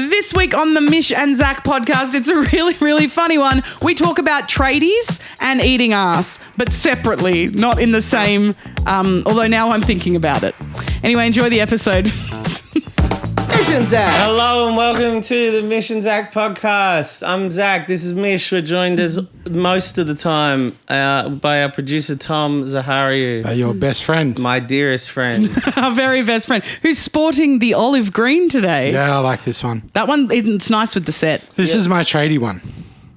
This week on the Mish and Zach Podcast, it's a really, really funny one. We talk about tradies and eating ass, but separately, not in the same, although now I'm thinking about it. Anyway, enjoy the episode. Mish and Zach. Hello and welcome to the Mish and Zach Podcast. I'm Zach, this is Mish. We're joined as most of the time by our producer Tom Zahariu. Your best friend. My dearest friend. Our very best friend, who's sporting the olive green today. Yeah, I like this one. That one, it's nice with the set. This is my tradie one.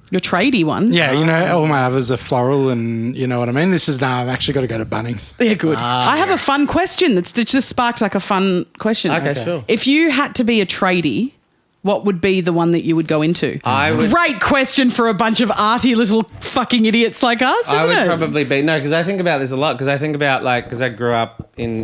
Your tradie one? Yeah, you know, all my others are floral and you know what I mean? This is now I've actually got to go to Bunnings. Yeah, good. I have a fun question that just sparked like a fun question. Okay, sure. If you had to be a tradie, what would be the one that you would go into? Great question for a bunch of arty little fucking idiots like us, isn't it? I would probably be, no, because I think about this a lot, because I think about because I grew up in,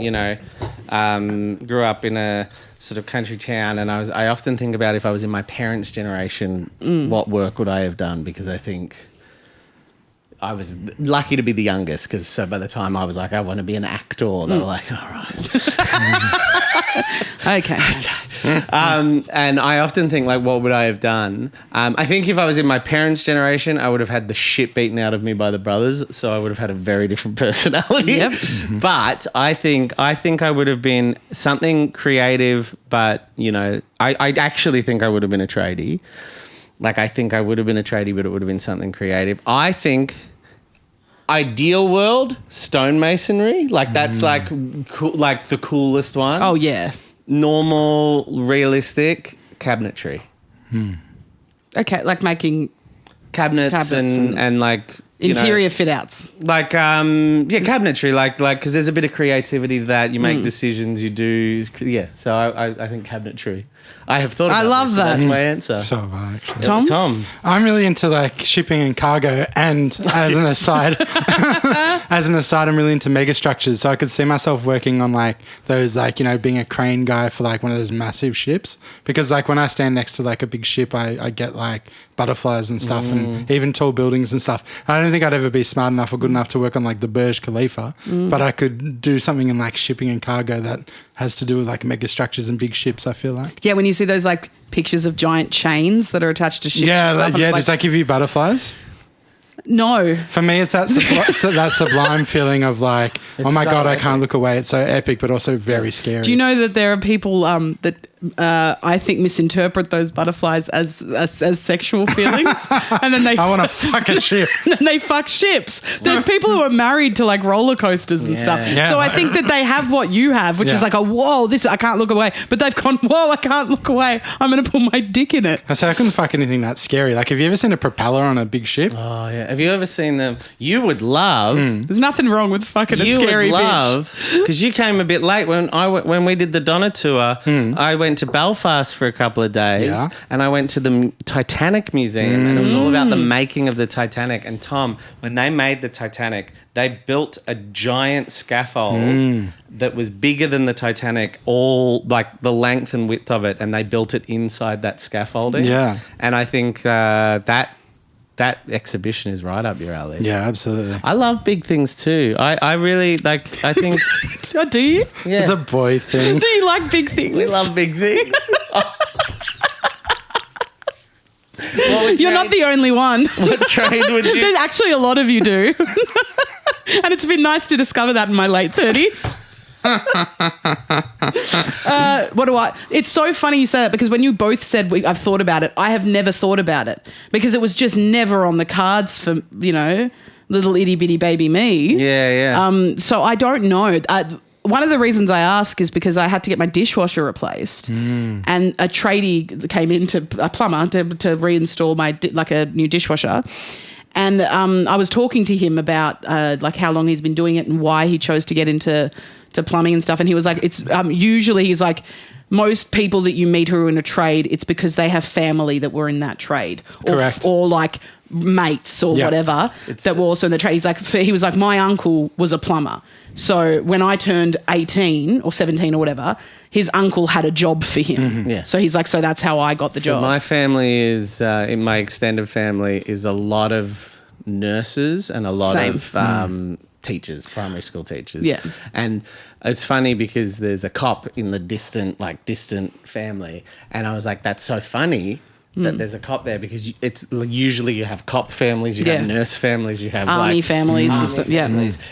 grew up in a sort of country town, and I often think about if I was in my parents' generation, what work would I have done? Because I think I was lucky to be the youngest, because so by the time I was like, I want to be an actor, they were like, all right. Okay. And I often think, like, what would I have done? I think if I was in my parents' generation, I would have had the shit beaten out of me by the brothers, so I would have had a very different personality. Yep. But I think I would have been something creative, but, I actually think I would have been a tradie. Like, I think I would have been a tradie, but it would have been something creative. I think ideal world, stonemasonry, like that's like the coolest one. Oh, yeah. Normal, realistic, cabinetry. Okay, like making Cabinets and like... interior fit outs. Like, cabinetry, like, because there's a bit of creativity to that. You make decisions, you do... Yeah, so I think cabinetry. I have thought about I love this, that. So that's my answer. So have I, actually. Tom? I'm really into like shipping and cargo, and as an aside, I'm really into mega structures. So I could see myself working on like those, like, being a crane guy for like one of those massive ships. Because like when I stand next to like a big ship, I get like butterflies and stuff, and even tall buildings and stuff. I don't think I'd ever be smart enough or good enough to work on like the Burj Khalifa, but I could do something in like shipping and cargo that has to do with like mega structures and big ships, I feel like. Yeah, when you see those like pictures of giant chains that are attached to ships. Yeah, and stuff, does that give you butterflies? No. For me, it's that that sublime feeling of like, oh my God, I can't look away. It's so epic, but also very scary. Do you know that there are people that I think misinterpret those butterflies as sexual feelings, and then I want to fuck a ship. and then they fuck ships. There's people who are married to like roller coasters and stuff. Yeah. So I think that they have what you have, which is like a whoa, this I can't look away. But they've gone, whoa, I can't look away. I'm going to put my dick in it. I say I couldn't fuck anything that scary. Like, have you ever seen a propeller on a big ship? Oh, yeah. Have you ever seen them? You would love... There's nothing wrong with fucking a You scary would bitch. love, because you came a bit late when we did the Donna tour. I went to Belfast for a couple of days, and I went to the Titanic Museum, and it was all about the making of the Titanic. And Tom, when they made the Titanic, they built a giant scaffold that was bigger than the Titanic, all like the length and width of it, and they built it inside that scaffolding. Yeah. And I think that exhibition is right up your alley. Yeah, absolutely. I love big things too. I really like, I think... Oh, do you? Yeah. It's a boy thing. Do you like big things? We love big things. You're not the only one. What trade would you... There's actually a lot of you do. And it's been nice to discover that in my late 30s. It's so funny you say that, because when you both said I've thought about it, I have never thought about it, because it was just never on the cards for, little itty bitty baby me. Yeah. So I don't know. One of the reasons I ask is because I had to get my dishwasher replaced, and a tradie came in, a plumber to reinstall like a new dishwasher. And I was talking to him about like how long he's been doing it and why he chose to get into plumbing and stuff. And he was like, it's usually, he's like, most people that you meet who are in a trade, it's because they have family that were in that trade. Correct. Or like mates or whatever that were also in the trade. He was like, my uncle was a plumber. So when I turned 18 or 17 or whatever, his uncle had a job for him. Yeah. So he's like, so that's how I got the job. My family is, in my extended family, is a lot of nurses and a lot of teachers, primary school teachers. Yeah. And it's funny because there's a cop in the distant family. And I was like, that's so funny that there's a cop there, because it's usually you have cop families, you have nurse families, you have army families and stuff. Yeah.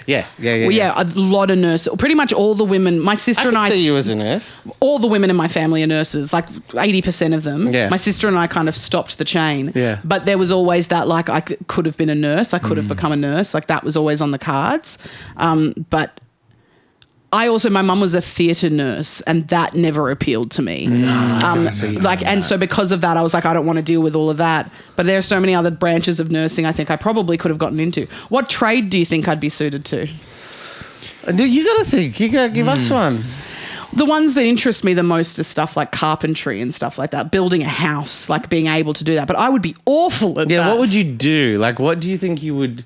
Well, A lot of nurses. Pretty much all the women. My sister and I. see you as a nurse. All the women in my family are nurses. Like 80% of them. Yeah. My sister and I kind of stopped the chain. Yeah. But there was always that, like, I could have been a nurse. I could have become a nurse. Like, that was always on the cards. But my mum was a theatre nurse, and that never appealed to me. So because of that, I was like, I don't want to deal with all of that. But there are so many other branches of nursing I think I probably could have gotten into. What trade do you think I'd be suited to? You got to think. You got to give us one. The ones that interest me the most is stuff like carpentry and stuff like that, building a house, like being able to do that. But I would be awful at that. Yeah, what would you do? Like, what do you think you would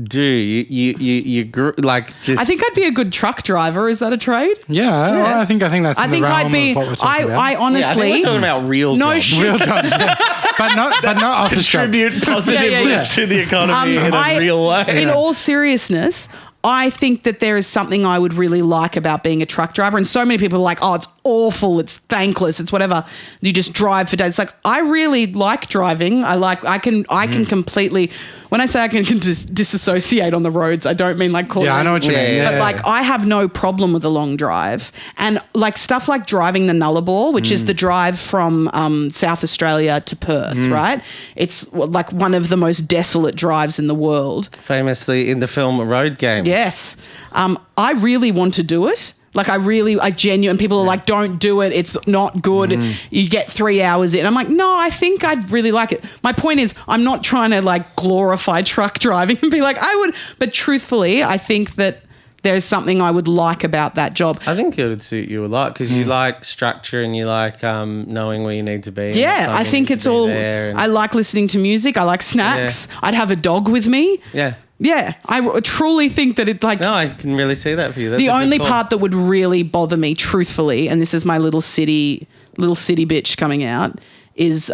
do? I think I'd be a good truck driver. Is that a trade? Yeah. Well, I think that's in the realm of what we're talking about. I honestly. I think we're talking about real jobs. Real jobs, yeah. but not office jobs. Contribute positively to the economy in a real way. In all seriousness, I think that there is something I would really like about being a truck driver. And so many people are like, oh, it's awful, it's thankless, it's whatever. You just drive for days. It's like, I really like driving. I can completely, when I say I can disassociate on the roads, I don't mean like calling. Yeah, I know what you mean. But like, I have no problem with a long drive. And like stuff like driving the Nullarbor, which is the drive from South Australia to Perth, right? It's like one of the most desolate drives in the world. Famously in the film Road Games. Yes. I really want to do it. Like I genuine people are like, don't do it. It's not good. You get 3 hours in. I'm like, no, I think I'd really like it. My point is, I'm not trying to like glorify truck driving and be like, I would, but truthfully, I think that there's something I would like about that job. I think it would suit you a lot because you like structure and you like knowing where you need to be. Yeah, I think it's all, I like listening to music. I like snacks. Yeah. I'd have a dog with me. Yeah. Yeah, I truly think that it like... No, I can really see that for you. That's the only part that would really bother me, truthfully, and this is my little city bitch coming out, is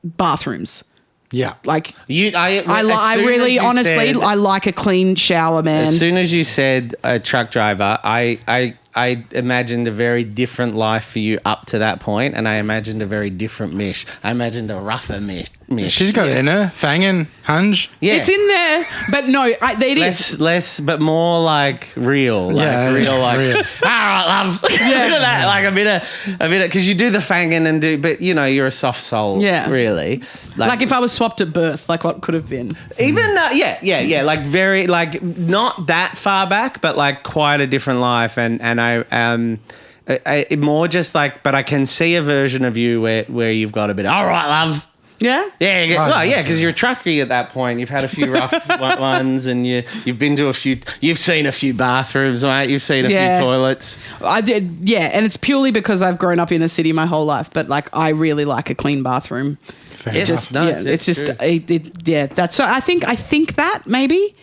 bathrooms. Yeah. Like, I like a clean shower, man. As soon as you said a truck driver, I imagined a very different life for you up to that point, and I imagined a very different Mish. I imagined a rougher Mish. She's got it in her. Fangin', hunge. Yeah. It's in there, but no, it is. Less, but more like real. Like real. All right, love. Yeah. Like a bit of, because you do the fangin' but you know, you're a soft soul. Yeah. Really. Like if I was swapped at birth, like what could have been. Even, like very, like not that far back, but like quite a different life. And I more just like, but I can see a version of you where you've got a bit, all right, love. Yeah? Yeah, because you're a trucker at that point. You've had a few rough ones and you've been to you've seen a few bathrooms, right? You've seen a few toilets. I did, and it's purely because I've grown up in the city my whole life, but like I really like a clean bathroom. That's so I think that maybe.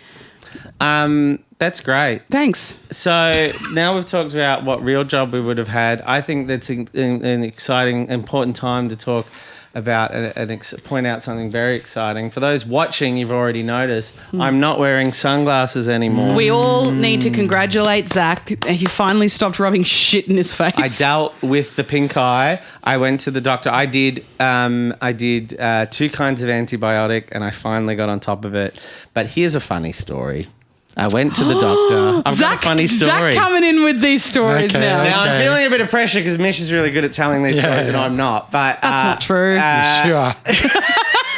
That's great. Thanks. So now we've talked about what real job we would have had. I think that's an exciting, important time to talk about point out something very exciting. For those watching, you've already noticed, I'm not wearing sunglasses anymore. We all need to congratulate Zach. He finally stopped rubbing shit in his face. I dealt with the pink eye. I went to the doctor. I did 2 kinds of antibiotic and I finally got on top of it. But here's a funny story. I went to the doctor. I've got a funny story. Zach coming in with these stories now. Now, I'm feeling a bit of pressure because Mish is really good at telling these stories and I'm not. But that's not true. You are.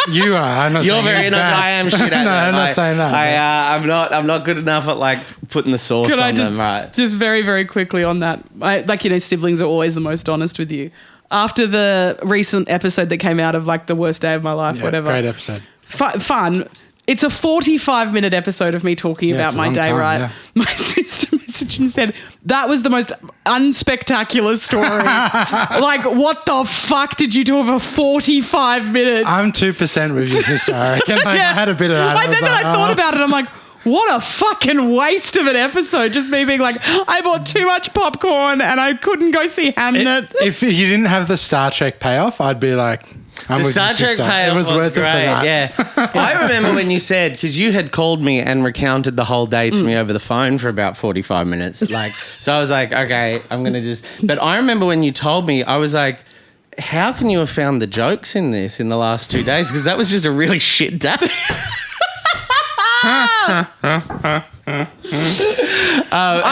You are. I'm not You're saying very not. I am shit at No, I'm not saying that. I'm not good enough at like putting the sauce on them. Right. Just very, very quickly on that. Siblings are always the most honest with you. After the recent episode that came out of like the worst day of my life, whatever. Great episode. Fun. It's a 45-minute episode of me talking about my day, right? Yeah. My sister messaged and said, that was the most unspectacular story. Like, what the fuck did you do for 45 minutes? I'm 2% with your sister, I reckon. I had a bit of that. I thought about it. I'm like, What a fucking waste of an episode. Just me being like, I bought too much popcorn and I couldn't go see Hamnet. If you didn't have the Star Trek payoff, I'd be like, I'm The with Star you, Trek sister. payoff It was worth great, it for that. Yeah. I remember when you said, because you had called me and recounted the whole day to me over the phone for about 45 minutes. So I was like, okay, I'm going to just... But I remember when you told me, I was like, how can you have found the jokes in this in the last 2 days? Because that was just a really shit day. I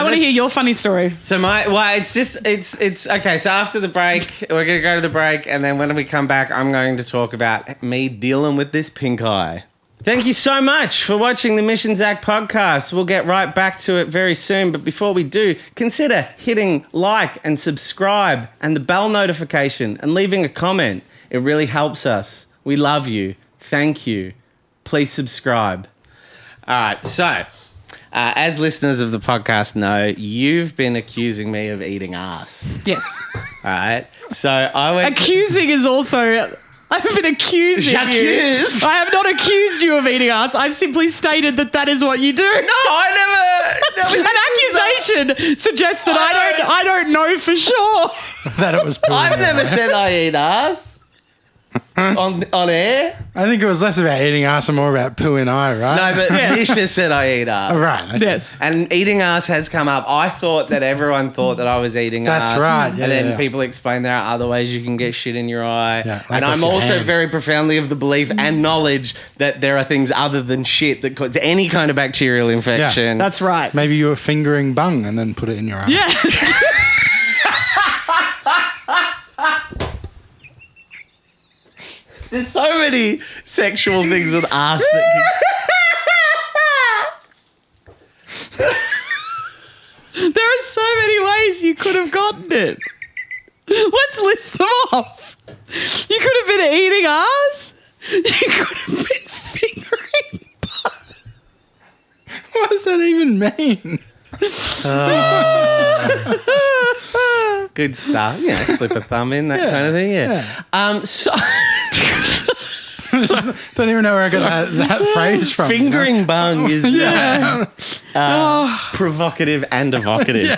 want to hear your funny story. So it's okay. So after the break, we're going to go to the break. And then when we come back, I'm going to talk about me dealing with this pink eye. Thank you so much for watching the Mish and Zach podcast. We'll get right back to it very soon. But before we do, consider hitting like and subscribe and the bell notification and leaving a comment. It really helps us. We love you. Thank you. Please subscribe. All right. So, as listeners of the podcast know, you've been accusing me of eating ass. Yes. All right. So I went... Accusing is also... I have been accusing you. J'accuse. I have not accused you of eating ass. I've simply stated that is what you do. No, I never... An accusation suggests that I don't know for sure. That it was poo. I've never said I eat ass on air. I think it was less about eating ass and more about poo and eye, right? No, but Mish has said I eat ass. Oh, right. Okay. Yes. And eating ass has come up. I thought that everyone thought that I was eating ass. That's right. Yeah, and then yeah. people explain there are other ways you can get shit in your eye. Yeah, like and I'm with your also hand. very profoundly of the belief and knowledge that there are things other than shit that cause any kind of bacterial infection. That's right. Maybe you were fingering bung and then put it in your eye. Yeah. There's so many sexual things with ass that There are so many ways you could have gotten it. Let's list them off. You could have been eating ass. You could have been fingering butt. What does that even mean? good stuff. Yeah, slip a thumb in, that kind of thing. Yeah. So Don't even know where I got that phrase from. fingering bung is provocative and evocative.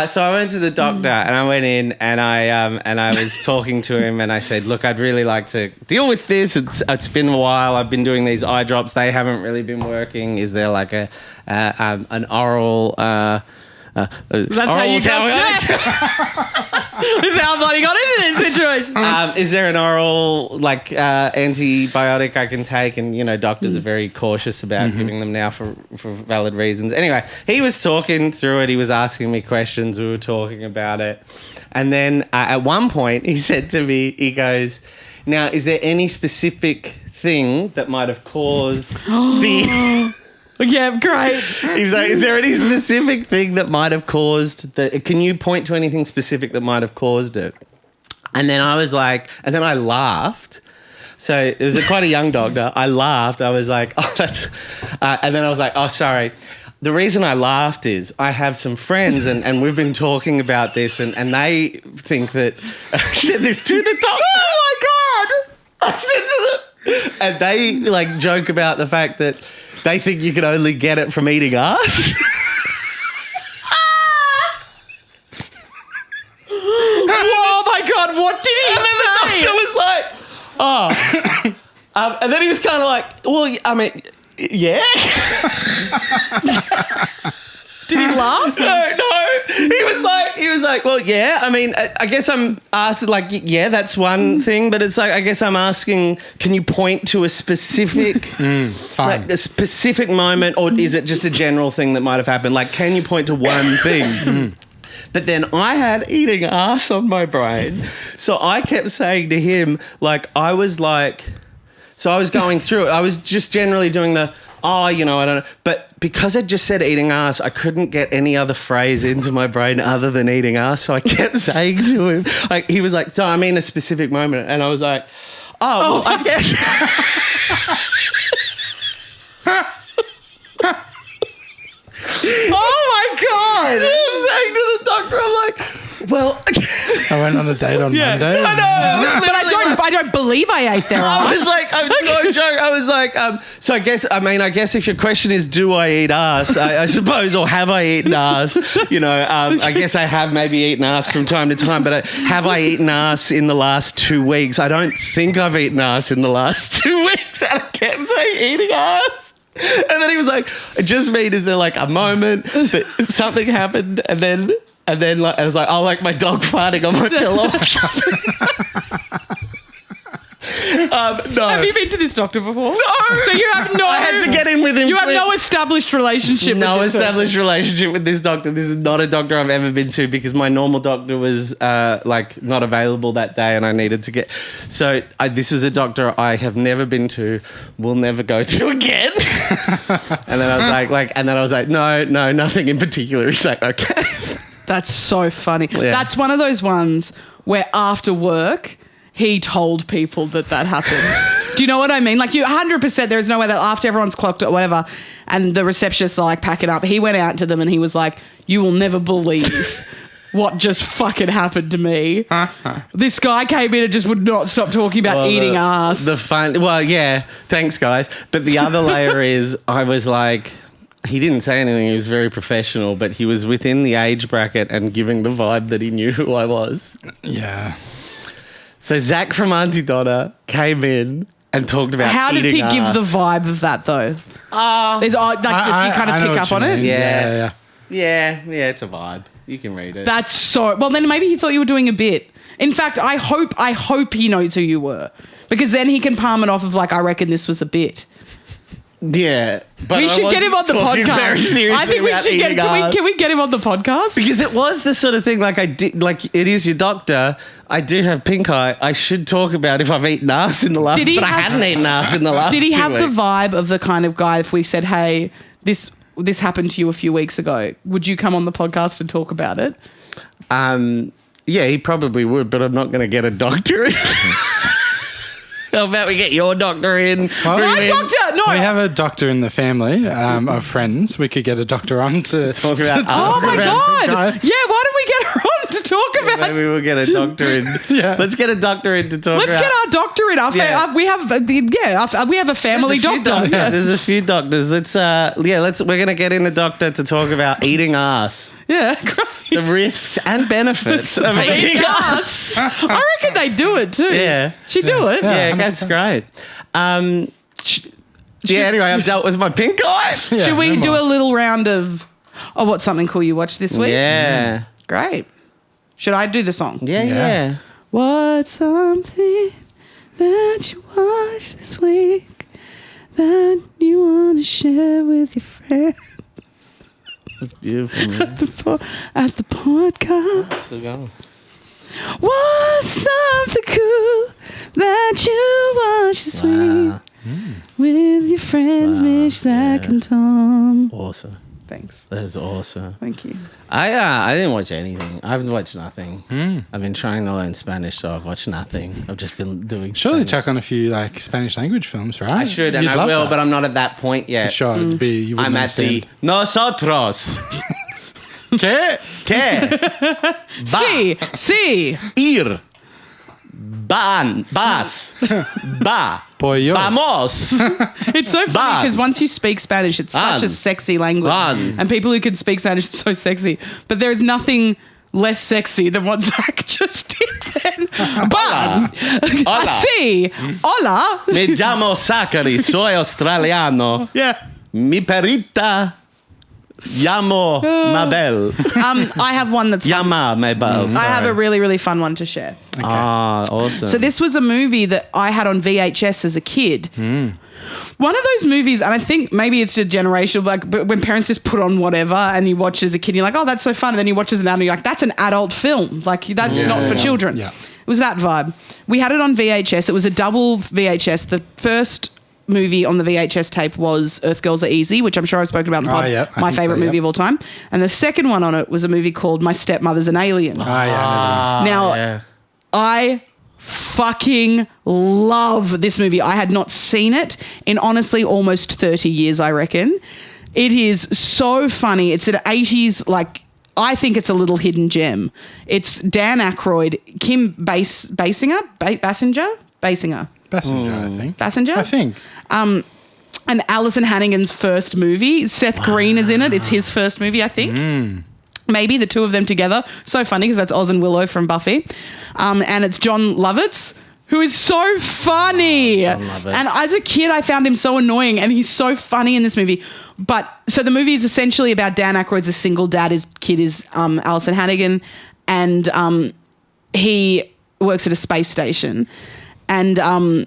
So I went to the doctor and I went in and I was talking to him and I said, look, I'd really like to deal with this. It's been a while. I've been doing these eye drops. They haven't really been working. Is there like an oral... That's how you got This is how bloody got into this situation. is there an oral antibiotic I can take? And doctors are very cautious about giving them now for valid reasons. Anyway, he was talking through it. He was asking me questions. We were talking about it, and then at one point he said to me, he goes, "Now, is there any specific thing that might have caused the?" Yeah, great. He was like, is there any specific thing that might have caused can you point to anything specific that might have caused it? And then I was like, and then I laughed. So it was quite a young doctor. I laughed. I was like, oh, that's, and then I was like, oh, sorry. The reason I laughed is I have some friends and we've been talking about this and they think that, I said this to the doctor. Oh my God. I said to them, and they joke about the fact that they think you can only get it from eating ass. Oh my God, what did he say? The doctor was like, oh. And then he was kind of like, well, I mean, yeah. Did he laugh? No. He was like, well, yeah. I mean, I guess I'm asking, yeah, that's one thing, but it's I guess I'm asking, can you point to a specific Time. a specific moment, or is it just a general thing that might have happened? Can you point to one thing? But then I had eating ass on my brain, so I kept saying to him, I was going through it. I was just generally doing I don't know. But because I just said eating ass, I couldn't get any other phrase into my brain other than eating ass. So I kept saying to him, he was like, so I mean a specific moment. And I was like, well, I guess. Oh my God. So I'm saying to the doctor, I'm like, well. I went on a date on Monday. I know. But I don't believe believe I ate their ass. I was like, no joke. I was like, so I guess if your question is, do I eat ass? I suppose, or have I eaten ass? You know, I guess I have maybe eaten ass from time to time, but have I eaten ass in the last 2 weeks? I don't think I've eaten ass in the last 2 weeks. And I kept saying eating ass. And then he was like, I just mean, is there like a moment that something happened and then like, I was like, oh, like my dog farting on my pillow. No. Have you been to this doctor before? No. So you have no... I had to get in with him. You have no established relationship No with this established relationship with this doctor. This is not a doctor I've ever been to because my normal doctor was like not available that day and I needed to get... So this was a doctor I have never been to, will never go to again. And then I was like, no, nothing in particular. He's like, okay. That's so funny. Yeah. That's one of those ones where after work... he told people that happened. Do you know what I mean? Like, you 100%, there's no way that after everyone's clocked or whatever and the receptionists are like packing up, he went out to them and he was like, you will never believe what just fucking happened to me. This guy came in and just would not stop talking about eating ass. Yeah, thanks guys. But the other layer is I was like, he didn't say anything. He was very professional, but he was within the age bracket and giving the vibe that he knew who I was. Yeah. So Zach from Auntie Donna came in and talked about How does he eating give ass. the vibe of that though? You kind of pick up on it? Yeah, it's a vibe. You can read it. That's so... Well, then maybe he thought you were doing a bit. In fact, I hope he knows who you were because then he can palm it off of like, I reckon this was a bit. Yeah, but we should get him on the podcast. Very seriously, I think we should get. Can we get him on the podcast? Because it was the sort of thing like I did. Like it is your doctor. I do have pink eye. I should talk about if I've eaten ass in the last. I hadn't eaten ass in the last. Did he 2 have weeks. the vibe of the kind of guy? If we said, "Hey, this happened to you a few weeks ago," would you come on the podcast and talk about it? Yeah, he probably would, but I'm not going to get a doctor in. How about we get your doctor in? Well, My doctor! No. We have a doctor in the family of friends. We could get a doctor on to talk about Oh my God! Guy. Yeah, why don't we get her on to talk about? Maybe we'll get a doctor in. Yeah. Let's get a doctor in to talk about. Let's get our doctor in. We have a family doctor. Yeah. There's a few doctors. We're gonna get in a doctor to talk about eating ass. Yeah, great. The risks and benefits of eating ass. I reckon they do it too. Yeah. She'd do it. Yeah, that's great. Anyway, I've dealt with my pink eye. Yeah, Should we no do more. a little round of, what's something cool you watched this week? Yeah. Great. Should I do the song? Yeah. What's something that you watched this week that you want to share with your friends That's beautiful, man. at the podcast? Still going. What's something cool that you watched this week with your friends Mish, Zach, and Tom? Awesome. Thanks. That's awesome. Thank you. I didn't watch anything. I've watched nothing. I've been trying to learn Spanish, so I've watched nothing. I've just been doing. Surely Spanish. chuck on a few like Spanish language films, right? I should, and You'd I love will, that. but I'm not at that point yet. Sure, it'd be. You I'm wouldn't at the nosotros. ¿Qué? Sí. Ir. Vas. Va. Pollo. Vamos. It's so funny Van. because once you speak Spanish, it's such a Van. sexy language. Van. And people who can speak Spanish are so sexy. But there is nothing less sexy than what Zach just did then. Hola. Hola. Sí. Hola. Me llamo Zachary. Soy australiano. Yeah. Mi perrita. Llamo Mabel. I have one that's fun. Llama Mabel. I have a really, really fun one to share. Okay. Ah, awesome. So this was a movie that I had on VHS as a kid. One of those movies, and I think maybe it's just generational, like but when parents just put on whatever and you watch as a kid, you're like, oh, that's so fun. And then you watch as an adult, you're like, that's an adult film. Like, that's not for children. Yeah. It was that vibe. We had it on VHS. It was a double VHS. The first movie on the VHS tape was Earth Girls Are Easy, which I'm sure I've spoken about in the pod. yeah, I my think favourite so, movie of all time. And the second one on it was a movie called My Stepmother's an Alien. Now, I fucking love this movie. I had not seen it in honestly almost 30 years, I reckon. It is so funny. It's an 80s, like, I think it's a little hidden gem. It's Dan Aykroyd, Kim Basinger? Basinger. Passenger, I think. Passenger? I think. And Alison Hannigan's first movie. Seth Green is in it. It's his first movie, I think. Maybe the two of them together. So funny because that's Oz and Willow from Buffy. And it's John Lovitz, who is so funny. John Lovitz. And as a kid, I found him so annoying, and he's so funny in this movie. But so the movie is essentially about Dan Aykroyd's a single dad. His kid is Alison Hannigan, and he works at a space station. And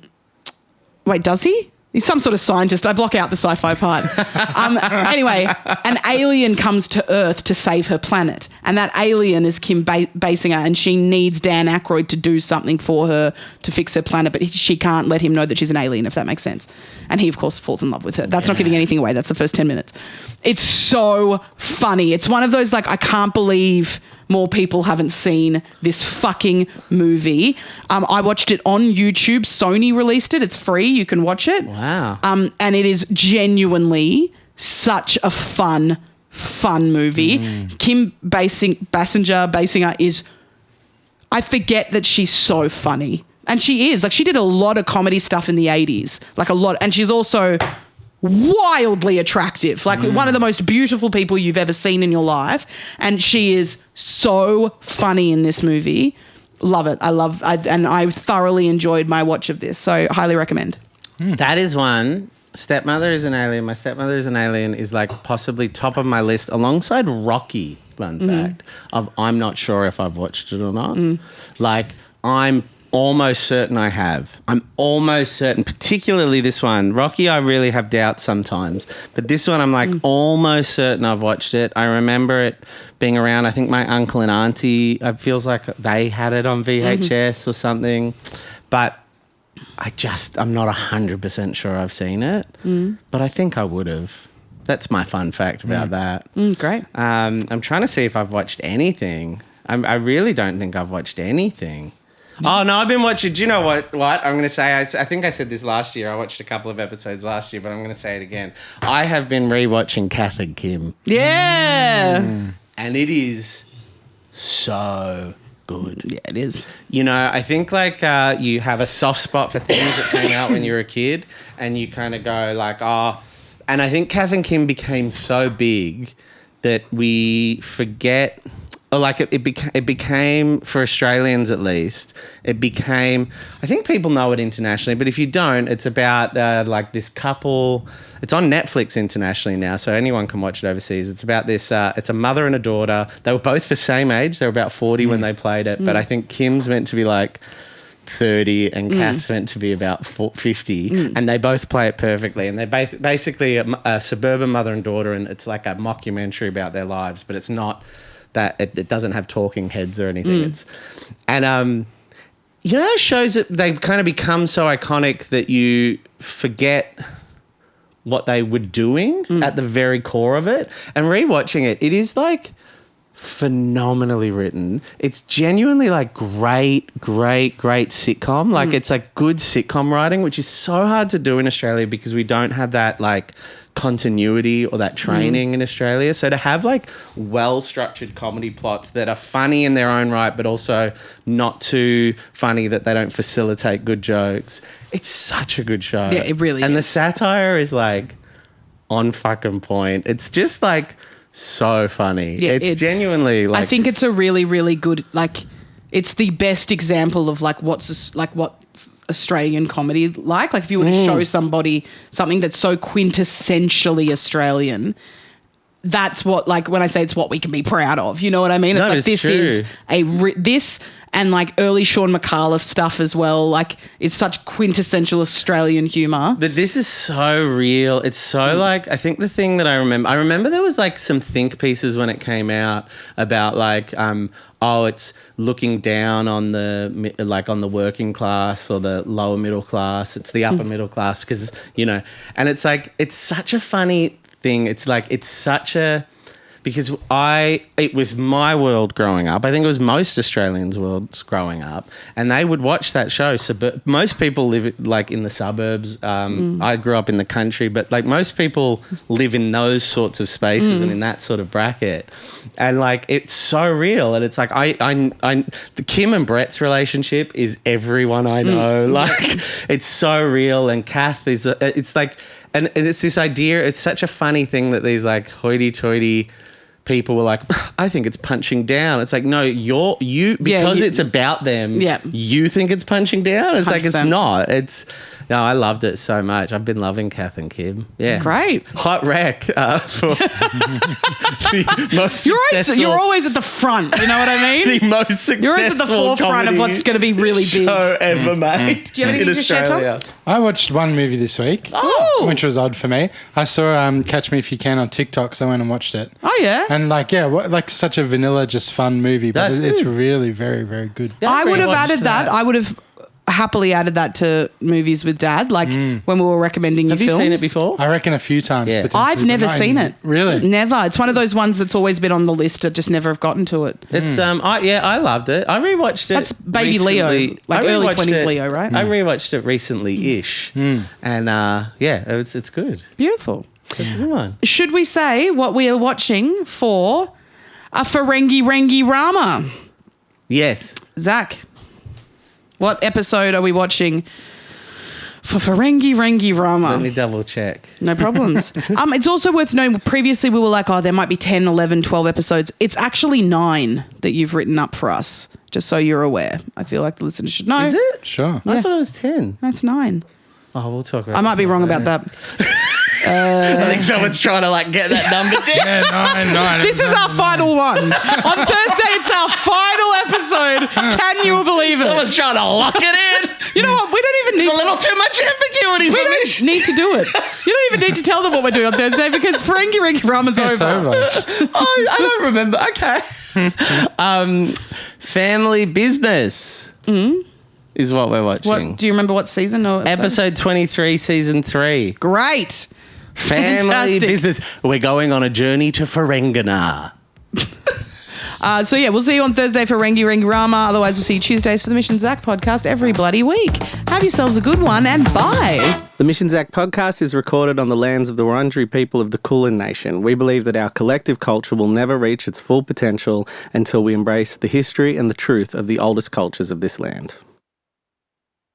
wait, does he? He's some sort of scientist. I block out the sci-fi part. Anyway, an alien comes to Earth to save her planet. And that alien is Kim Basinger, and she needs Dan Aykroyd to do something for her to fix her planet, but she can't let him know that she's an alien, if that makes sense. And he, of course, falls in love with her. That's not giving anything away. That's the first 10 minutes. It's so funny. It's one of those, like, I can't believe more people haven't seen this fucking movie. I watched it on YouTube. Sony released it. It's free. You can watch it. Wow. And it is genuinely such a fun movie. Kim Basinger is, I forget that she's so funny. And she is. Like, she did a lot of comedy stuff in the 80s. Like, a lot. And she's also wildly attractive, like one of the most beautiful people you've ever seen in your life, and she is so funny in this movie. Love it. And I thoroughly enjoyed my watch of this, so highly recommend. That is one. Stepmother is an Alien. My Stepmother is an Alien is like possibly top of my list alongside Rocky, fun fact, of I'm not sure if I've watched it or not. Like, I'm almost certain I have. I'm almost certain, particularly this one. Rocky, I really have doubts sometimes. But this one, I'm like almost certain I've watched it. I remember it being around. I think my uncle and auntie, it feels like they had it on VHS or something. But I'm not 100% sure I've seen it. But I think I would have. That's my fun fact about that. Great. I'm trying to see if I've watched anything. I really don't think I've watched anything. Oh, no, I've been watching. Do you know what? I'm going to say, I think I said this last year. I watched a couple of episodes last year, but I'm going to say it again. I have been rewatching Kath and Kim. Yeah. And it is so good. Yeah, it is. You know, I think like you have a soft spot for things that came out when you were a kid, and you kind of go like, oh. And I think Kath and Kim became so big that we forget. Or like it became, for Australians at least, it became, I think people know it internationally, but if you don't, it's about like this couple. It's on Netflix internationally now, so anyone can watch it overseas. It's about this, it's a mother and a daughter. They were both the same age. They were about 40 when they played it, but I think Kim's meant to be like 30 and Kath's meant to be about 50, and they both play it perfectly. And they're basically a suburban mother and daughter, and it's like a mockumentary about their lives, but it's not that it doesn't have talking heads or anything. You know, shows that they kind of become so iconic that you forget what they were doing at the very core of it. And rewatching it, it is like phenomenally written. It's genuinely like great sitcom. Like it's like good sitcom writing, which is so hard to do in Australia because we don't have that like continuity or that training in Australia. So to have like well-structured comedy plots that are funny in their own right, but also not too funny that they don't facilitate good jokes, it's such a good show. Yeah, it really is. And the is. satire is like on fucking point. It's just like so funny. Yeah, it's genuinely like, I think it's a really, really good, like, it's the best example of like what's Australian comedy like. Like if you were to show somebody something that's so quintessentially Australian, that's what, like when I say it's what we can be proud of, you know what I mean? It's No, like it's this true. is this and like early Sean McAuliffe stuff as well. Like it's such quintessential Australian humour. But this is so real. It's so like, I think the thing that I remember there was like some think pieces when it came out about like, it's looking down on the working class or the lower middle class. It's the upper middle class because, you know, and it's like, it's such a funny thing. It's like, it's such a because it was my world growing up. I think it was most Australians' worlds growing up, and they would watch that show. So, most people live like in the suburbs. I grew up in the country, but like most people live in those sorts of spaces and in that sort of bracket, and like it's so real. And it's like the Kim and Brett's relationship is everyone I know. Like it's so real, and Kath is. It's like, and it's this idea. It's such a funny thing that these like hoity-toity people were like, I think it's punching down. It's like, no, because it's about them. Yeah. You think it's punching down. It's 100%. Like it's not. No, I loved it so much. I've been loving Kath and Kim. Yeah, great. Hot rec for the most successful. You're always at the front. You know what I mean? The most successful. You're always at the forefront of what's going to be really big. Show ever made. Do you have anything to share, Tom? I watched one movie this week, which was odd for me. I saw Catch Me If You Can on TikTok, so I went and watched it. Oh yeah. And like such a vanilla, just fun movie, but it's really very, very good. I would have added that. I would have happily added that to movies with Dad, like when we were recommending Have you films. Have you seen it before? I reckon a few times. Yeah. I've never seen it. Really? Never. It's one of those ones that's always been on the list. I just never have gotten to it. It's I loved it. I rewatched it. That's baby recently. Leo, like early 20s Leo, right? I rewatched it recently-ish, and it's good. Beautiful. It's a good one. Should we say what we are watching for a Ferengi Rama? Yes. Zach, what episode are we watching for Ferengi Rama? Let me double check. No problems. It's also worth knowing, previously we were like, there might be 10, 11, 12 episodes. It's actually 9 that you've written up for us, just so you're aware. I feel like the listeners should know. Is it? Sure. I thought it was 10. That's 9. Oh, we'll talk about it. I might be wrong about that. I think someone's trying to get that number down. Yeah, 9. This is our final one. On Thursday, it's our final episode. Can you believe it? Someone's trying to lock it in. You know what? We don't even need It's a little too much ambiguity for me. We don't need to do it. You don't even need to tell them what we're doing on Thursday because Ferengi Rama's over. It's over. I don't remember. Okay. Family Business is what we're watching. Do you remember what season or Episode 23, season 3. Great. Family Fantastic. Business. We're going on a journey to Ferengana. We'll see you on Thursday for Ferengi Rama. Otherwise, we'll see you Tuesdays for the Mish and Zach podcast every bloody week. Have yourselves a good one and bye. The Mish and Zach podcast is recorded on the lands of the Wurundjeri people of the Kulin Nation. We believe that our collective culture will never reach its full potential until we embrace the history and the truth of the oldest cultures of this land.